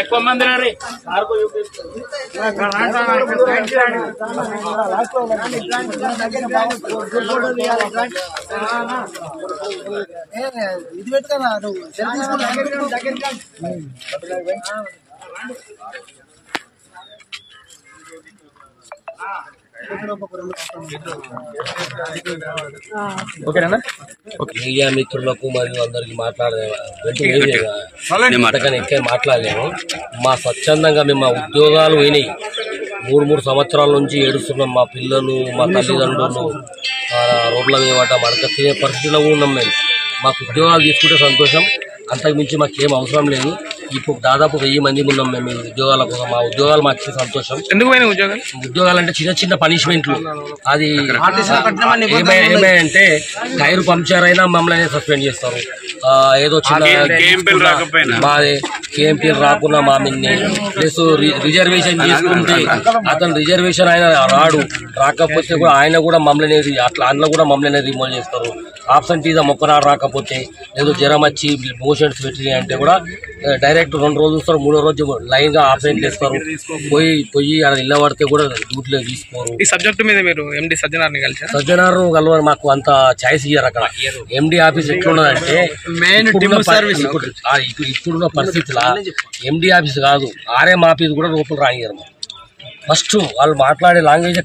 ఎక్కువ మంది ఇది పెట్టు కదా నువ్వు మీడియా మిత్రులకు మరియు అందరికి ఎక్కువ మాట్లాడలేము. మా స్వచ్ఛందంగా మేము మా ఉద్యోగాలు పోయినాయి. 3 సంవత్సరాల నుంచి ఏడుస్తున్నాం. మా పిల్లలు మా తల్లిదండ్రులు రోడ్ల మీద మడక తినే పరిస్థితిలో ఉన్నాం. మేము మాకు ఉద్యోగాలు తీసుకుంటే సంతోషం, అంతకు మించి మాకేం అవసరం లేదు. ఇప్పుడు దాదాపు 1000 మంది ఉన్నాం మేము ఉద్యోగాల కోసం. మా ఉద్యోగాలు మాకు సంతోషం. ఉద్యోగాలు అంటే చిన్న పనిష్మెంట్లు. అది ఏమైందంటే టైర్ పంక్చర్ అయినా మమ్మల్ని సస్పెండ్ చేస్తారు. ఏదో చిన్న మాది కేఎంపీలు రాకున్నా మా మిన్ని ప్లస్ రిజర్వేషన్ చేసుకుంటే అతను రిజర్వేషన్ ఆయన రాకపోతే కూడా ఆయన కూడా మమ్మల్ని అట్లా అందులో కూడా మమ్మల్ని రిమూవ్ చేస్తారు. ఆబ్సెంటీజం ఒక్కనాడు రాకపోతే ఏదో జ్వరం వచ్చి మోషన్స్ పెట్టి అంటే కూడా డైరెక్ట్ 2 రోజులు చూస్తారు, 3వ రోజు లైన్ గా ఆబ్సెంట్ చేస్తారు. పోయి అక్కడ ఇళ్ళ పడితే కూడా డ్యూటీలో తీసుకోరు. ఈ సబ్జెక్టు మీద మీరు ఎండి సజ్జనార్ని కలిసారు? సజ్జనారు కలవని మాకు అంత ఛాయిస్ ఇయ్యారు. అక్కడ ఎండి ఆఫీస్ ఎట్లున్నదంటే ఇప్పుడున్న పరిస్థితిలో ఎండి ఆఫీస్ కాదు, ఆర్ఎం ఆఫీస్ కూడా లోపల రానియరు. ఫస్ట్ వాళ్ళు మాట్లాడే లాంగ్వేజ్